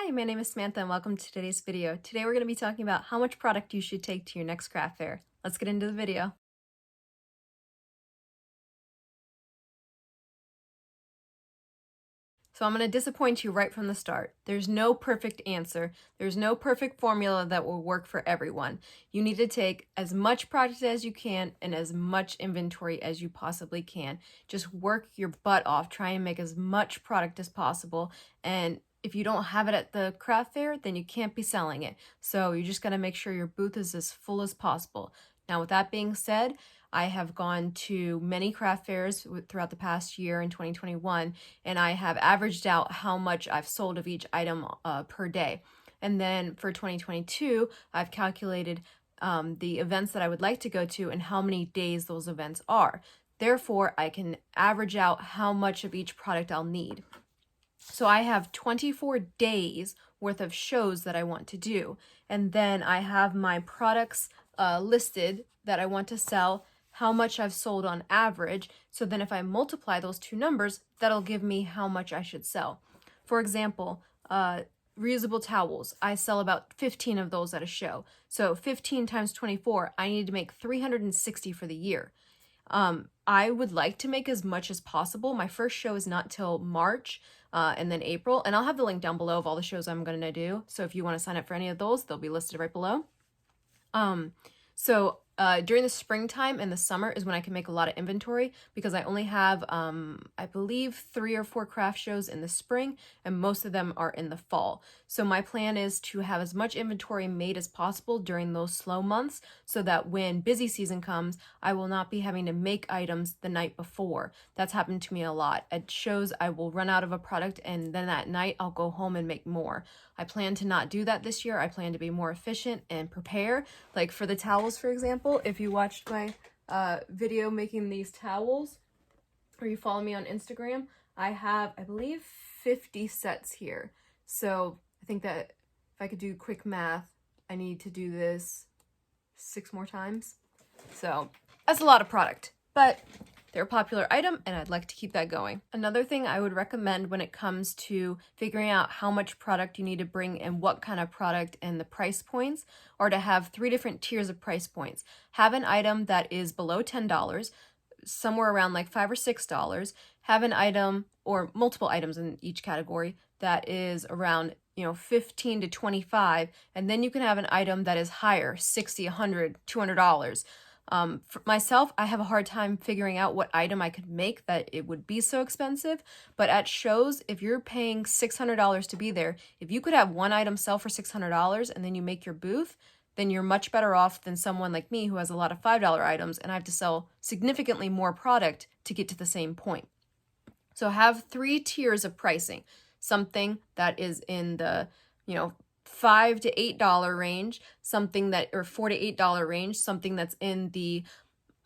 Hi, my name is Samantha and welcome to today's video. Today we're going to be talking about how much product you should take to your next craft fair. Let's get into the video. So I'm going to disappoint you right from the start. There's no perfect answer. There's no perfect formula that will work for everyone. You need to take as much product as you can and as much inventory as you possibly can. Just work your butt off. Try and make as much product as possible. And if you don't have it at the craft fair, then you can't be selling it. So you just got to make sure your booth is as full as possible. Now, with that being said, I have gone to many craft fairs throughout the past year in 2021, and I have averaged out how much I've sold of each item per day. And then for 2022, I've calculated the events that I would like to go to and how many days those events are. Therefore, I can average out how much of each product I'll need. So I have 24 days worth of shows that I want to do. And then I have my products listed that I want to sell, how much I've sold on average. So then if I multiply those two numbers, that'll give me how much I should sell. For example, reusable towels. I sell about 15 of those at a show. So 15 times 24, I need to make 360 for the year. I would like to make as much as possible. My first show is not till March and then April, and I'll have the link down below of all the shows I'm going to do. So if you want to sign up for any of those, they'll be listed right below. During the springtime and the summer is when I can make a lot of inventory because I only have, I believe, 3 or 4 craft shows in the spring and most of them are in the fall. So my plan is to have as much inventory made as possible during those slow months so that when busy season comes, I will not be having to make items the night before. That's happened to me a lot. At shows, I will run out of a product and then that night I'll go home and make more. I plan to not do that this year. I plan to be more efficient and prepare. Like for the towels, for example, if you watched my video making these towels, or you follow me on Instagram, I have, I believe, 50 sets here. So I think that if I could do quick math, I need to do this 6 more times. So that's a lot of product, but they're a popular item and I'd like to keep that going. Another thing I would recommend when it comes to figuring out how much product you need to bring and what kind of product and the price points are to have 3 different tiers of price points. Have an item that is below $10, somewhere around like $5 or $6. Have an item or multiple items in each category that is around $15 to $25, and then you can have an item that is higher, $60, $100, $200. For myself, I have a hard time figuring out what item I could make that it would be so expensive, but at shows, if you're paying $600 to be there, if you could have one item sell for $600 and then you make your booth, then you're much better off than someone like me who has a lot of $5 items and I have to sell significantly more product to get to the same point. So have 3 tiers of pricing. Something that is in the, $5 to $8 range, something that, or $4 to $8 range, something that's in the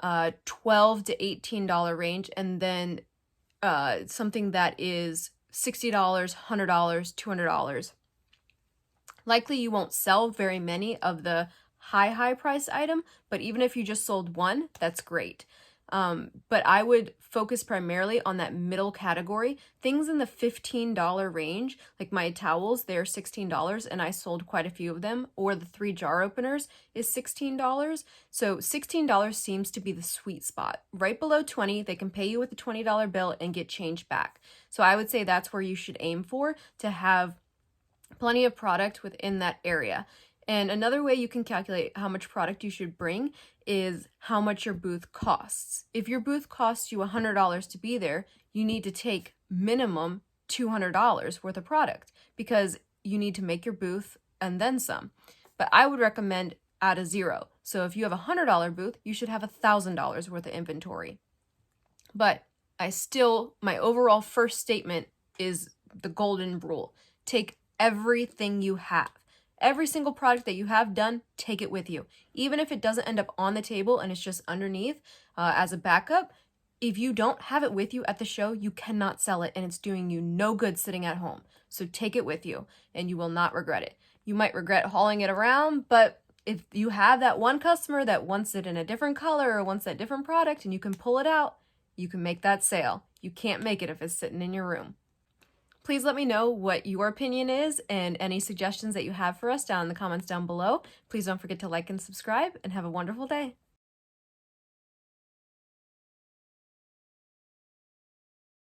$12 to $18 range, and then something that is $60, $100, $200. Likely you won't sell very many of the high price item, but even if you just sold one, that's great. But I would focus primarily on that middle category. Things in the $15 range, like my towels, they're $16 and I sold quite a few of them, or the 3 jar openers is $16. So $16 seems to be the sweet spot. Right below $20, they can pay you with a $20 bill and get change back. So I would say that's where you should aim for, to have plenty of product within that area. And another way you can calculate how much product you should bring is how much your booth costs. If your booth costs you $100 to be there, you need to take minimum $200 worth of product because you need to make your booth and then some. But I would recommend add a 0. So if you have a $100 booth, you should have $1,000 worth of inventory. But my overall first statement is the golden rule. Take everything you have. Every single product that you have done, take it with you. Even if it doesn't end up on the table and it's just underneath as a backup, if you don't have it with you at the show, you cannot sell it and it's doing you no good sitting at home. So take it with you and you will not regret it. You might regret hauling it around, but if you have that one customer that wants it in a different color or wants that different product and you can pull it out, you can make that sale. You can't make it if it's sitting in your room. Please let me know what your opinion is and any suggestions that you have for us down in the comments down below. Please don't forget to like and subscribe, and have a wonderful day.